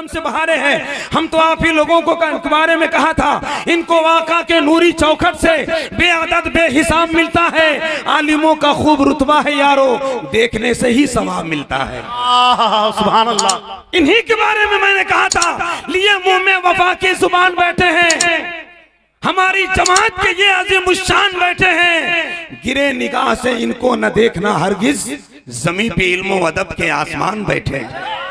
करम से बहारे हैं। हम तो आप ही लोगों को के बारे में कहा था, इनको आका के नूरी चौखट से बेअदद बेहिसाब मिलता है। आलिमों का खूब रुतबा है यारो, देखने से ही सवाब मिलता है। सुभान अल्लाह। इन्हीं के बारे में मैंने कहा था, लिए मुंह में वफा की जुबान बैठे हैं, हमारी जमात के ये अज़ीमुश्शान बैठे हैं। गिरे निगाह से इनको न देखना हरगिज, ज़मीं पे इल्म व अदब के आसमान बैठे हैं।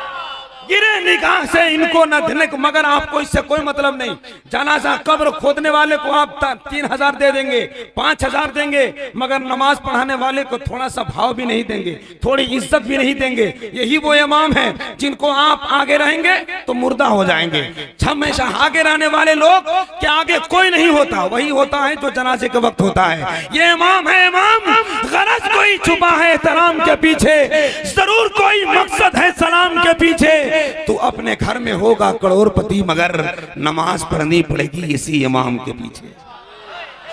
गिरे निगाह से इनको न देने, मगर आपको इससे कोई मतलब नहीं। जनाजा कब्र खोदने वाले को आप 3000 दे देंगे, 5000 देंगे, मगर नमाज पढ़ाने वाले को थोड़ा सा भाव भी नहीं देंगे, थोड़ी इज्जत भी नहीं देंगे। यही वो इमाम है जिनको आप आगे रहेंगे तो मुर्दा हो जाएंगे। हमेशा आगे रहने वाले लोग के आगे कोई नहीं होता, वही होता है जो जनाजे के वक्त होता है। ये इमाम है इमाम, गरज कोई छुपा है एहतराम के पीछे, जरूर कोई मकसद है सलाम के पीछे। तू अपने घर में होगा करोड़पति, मगर नमाज पढ़नी पड़ेगी इसी इमाम के पीछे।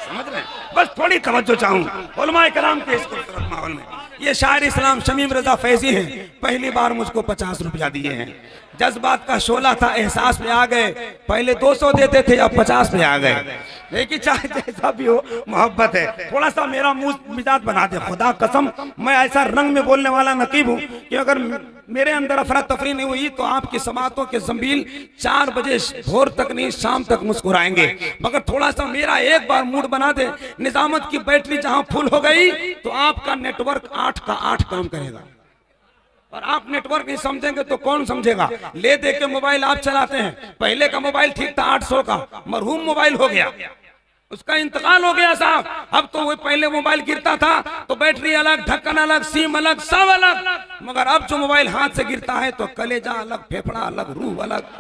समझ रहे हैं? बस थोड़ी तवज्जो चाहूं उलमाए कराम के इस खूबसूरत माहौल में। ये शायर इस्लाम शमीम रजा फैजी हैं, पहली बार मुझको 50 रुपया दिए हैं। जज्बात का शोला था, एहसास में आ गए। पहले 200 देते थे, अब 50 में आ गए। लेकिन चाहे जैसा भी हो, मोहब्बत है। थोड़ा सा मेरा मुंह मिजाज बना दे, खुदा कसम मैं ऐसा रंग में बोलने वाला नकीब हूँ कि अगर मेरे अंदर अफरा तफरी नहीं हुई तो आपकी समातों के जंबील 4 बजे भोर तक नहीं, शाम तक मुस्कुराएंगे। मगर थोड़ा सा मेरा एक बार मूड बना दे, निजामत की बैटरी जहां फुल हो गई तो आपका नेटवर्क 8 का 8 काम करेगा। और आप नेटवर्क नहीं समझेंगे तो कौन समझेगा? ले दे के मोबाइल आप चलाते हैं। पहले का मोबाइल ठीक था 800 का, मरहूम मोबाइल हो गया, उसका इंतकाल हो गया साहब। अब तो वो पहले मोबाइल गिरता था तो बैटरी अलग, ढक्कन अलग, सिम अलग, सब अलग। मगर अब जो मोबाइल हाथ से गिरता है तो कलेजा अलग, फेफड़ा अलग, रूह अलग।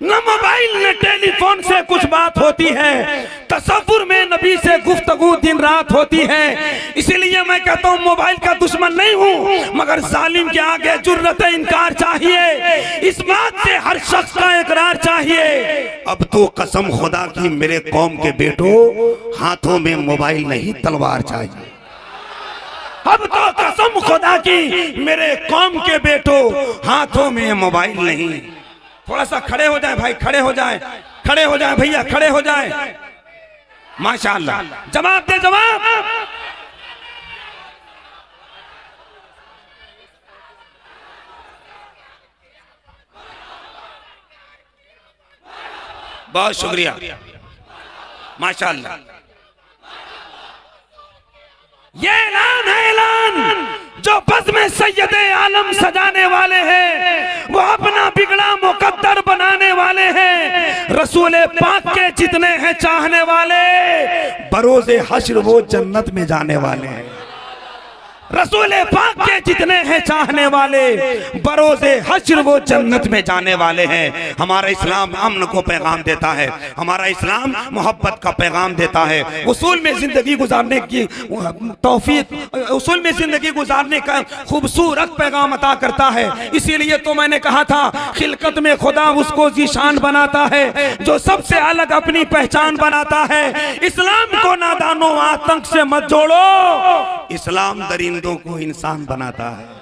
न मोबाइल न टेलीफोन से कुछ बात होती है, तसव्वुर में नबी से गुफ्तगू दिन रात होती है। इसीलिए मैं कहता हूँ मोबाइल का दुश्मन नहीं हूँ, मगर जालिम के आगे जुर्रत इनकार चाहिए, इस बात से हर शख्स का इकरार चाहिए। अब तो कसम खुदा की मेरे कौम के बेटों, हाथों में मोबाइल नहीं तलवार चाहिए। अब तो कसम खुदा की मेरे कौम के बेटों, हाथों में मोबाइल नहीं। थोड़ा सा खड़े हो जाए भाई, खड़े हो जाए, खड़े हो जाए भैया, खड़े हो जाए। माशाअल्लाह, जवाब दे जवाब। बहुत शुक्रिया, माशाअल्लाह। ये ऐलान है, ऐलान जो बज़्म में सैयदे आलम सजाने वाले हैं, वो अपना बिगड़ा मुकद्दर बनाने वाले हैं। रसूल पाक के जितने हैं चाहने वाले, बरोज़े हश्र वो जन्नत में जाने वाले हैं। रसूल पाक के जितने हैं चाहने वाले, बरोज़े हश्र वो जन्नत में जाने वाले हैं। हमारा इस्लाम अमन को पैगाम देता है, हमारा इस्लाम मोहब्बत का पैगाम देता है, उसूल में जिंदगी गुजारने की तौफीक, उसूल में जिंदगी गुजारने का खूबसूरत पैगाम अता करता है। इसीलिए तो मैंने कहा था, खिलकत में खुदा उसको ज़ीशान बनाता है जो सबसे अलग अपनी पहचान बनाता है। इस्लाम को नादानो आतंक से मत जोड़ो, इस्लाम दरिंदों को इंसान बनाता है।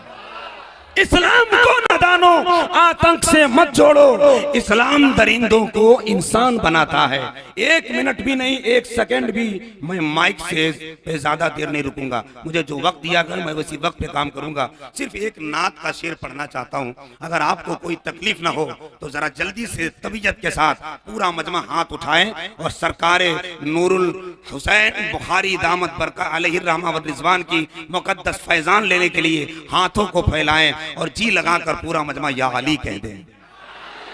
इस्लाम को नादानो आतंक से मत जोड़ो, इस्लाम दरिंदों को इंसान बनाता है। 1 मिनट भी नहीं, 1 सेकंड भी मैं माइक से पे ज्यादा देर नहीं रुकूंगा। मुझे जो वक्त दिया गया मैं उसी वक्त पे काम करूंगा। सिर्फ एक नात का शेर पढ़ना चाहता हूं, अगर आपको कोई तकलीफ ना हो तो जरा जल्दी से तबीयत के साथ पूरा मजमा हाथ उठाएं और सरकारे नूरुल हुसैन बुखारी दामत बरका अलैहि रहमा व रिजवान की मुकद्दस फैजान लेने के लिए हाथों को फैलाएं और जी लगाकर पूरा मजमा या अली कह दें।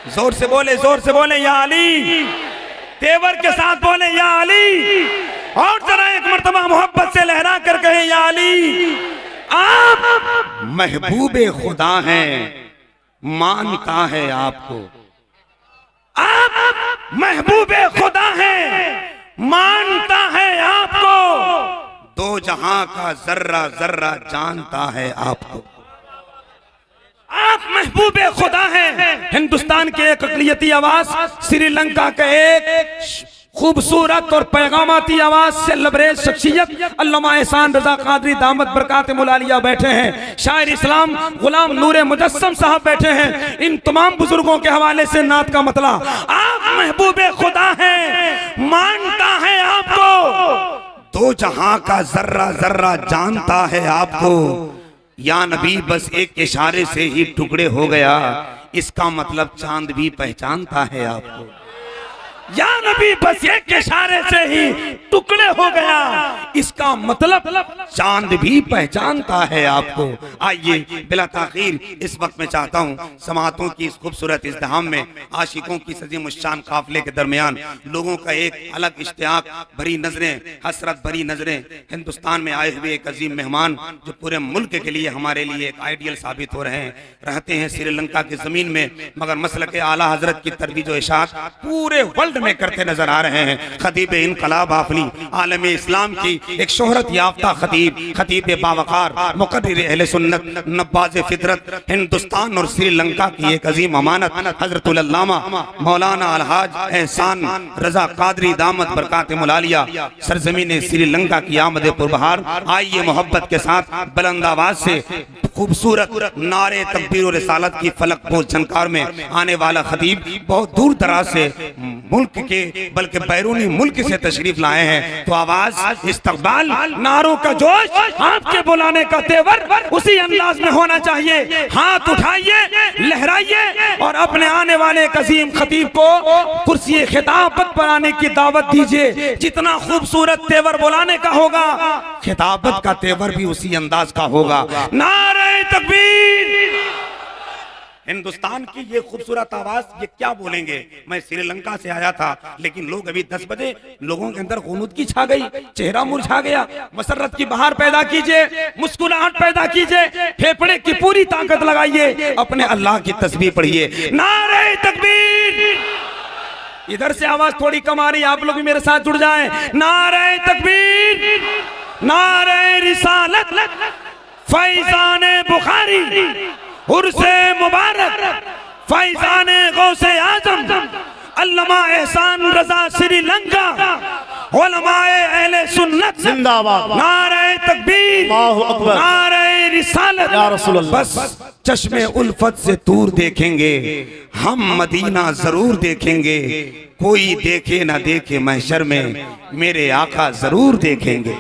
जोर से बोले, जोर से बोले या अली, तेवर के साथ बोले या अली, और जरा एक मर्तबा मोहब्बत से लहरा कर कहे या अली। आप महबूबे खुदा हैं, मानता है आपको। आप महबूबे खुदा हैं, मानता है आपको। दो जहां का जर्रा जर्रा जानता है आपको। आप महबूबे खुदा हैं। हिंदुस्तान के एक अक़लियती आवाज, श्रीलंका का एक खूबसूरत और पैगामाती आवाज से लबरेज शख्सियत अल्लामा एहसान रजा कादरी दामत बरकातुहुल आलिया बैठे हैं। शायर इस्लाम गुलाम नूरे मुजस्सम साहब बैठे हैं। इन तमाम बुजुर्गों के हवाले से नात का मतला, आप महबूबे खुदा हैं, मानता है आपको, दो जहां का जर्रा जर्रा जानता है आपको। या नबी बस एक इशारे से ही टुकड़े हो गया, इसका मतलब चांद भी पहचानता है आपको। या नबी बस एक इशारे से ही टुकड़े हो गया, इसका मतलब चांद भी पहचानता है आपको। आइए बिला ताखीर इस वक्त मैं चाहता हूँ समातों की इस खूबसूरत इज़्तिहाम में आशिकों की सजीम शान काफिले के दरमियान लोगों का एक अलग इश्तियाक भरी नजरें, हसरत भरी नजरें, हिंदुस्तान में आए हुए एक अजीम मेहमान जो पूरे मुल्क के लिए हमारे लिए एक आइडियल साबित हो रहे हैं। रहते हैं श्रीलंका की जमीन में, मगर मसलक आला हजरत की तरवीज व इशाअत पूरे वर्ल्ड में करते नजर आ रहे हैं। खतीब इनकलाब आफनी आलम इस्लाम की एक शोहरत याफ्ता खतीब बावकार मुकर्रिर अहले सुन्नत नब्बाज़ फितरत हिंदुस्तान और श्रीलंका की एक अजीम अमानत हजरतुल अल्लामा मौलाना अलहाज एहसान रजा कादरी दामत बरकातुहुल आलिया सरजमीन श्रीलंका की आमद पुरबहार। आइए मोहब्बत के साथ बुलंद आवाज से खूबसूरत नारे तकबीर और रिसालत की फलक पोश झनकार में आने वाला खतीब बहुत दूर दराज से मुल्क के बल्कि बैरूनी मुल्क से तशरीफ लाए हैं। तो आवाज इस्तकबाल नारों का जोश, आपके बुलाने का तेवर उसी अंदाज में होना चाहिए। हाथ उठाइए, लहराइए और अपने आने वाले अजीम खतीब को कुर्सी खिताबत पर आने की दावत दीजिए। जितना खूबसूरत तेवर बुलाने का होगा, खिताबत का तेवर भी उसी अंदाज का होगा। नारे तकबीर। हिंदुस्तान की ये खूबसूरत आवाज, ये क्या बोलेंगे। मैं श्रीलंका से आया था, लेकिन लोग अभी 10 बजे लोगों के अंदर गुनूद की छा गई, चेहरा मुरझा गया। मसरत की बहार पैदा कीजिए, मुस्कुराहट पैदा कीजिए, फेफड़े की पूरी ताकत लगाइए, अपने अल्लाह की तस्बीह पढ़िए। नारे तकबीर। इधर से आवाज थोड़ी कम आ रही, आप लोग भी मेरे साथ जुड़ जाएं। नारे तकबीर, नारे रिसालत, फैज़ाने बुखारी, उर्से मुबारक, फैज़ाने गौसे आज़म अल्लामा एहसान रजा श्रीलंका, उलमाए अहले सुन्नत जिंदाबाद। नारे तकबीर, नारे रिसालत। या रसूल अल्लाह। बस चश्मे उल्फत से दूर देखेंगे, हम मदीना जरूर देखेंगे। कोई देखे ना देखे महशर में मेरे आका जरूर देखेंगे।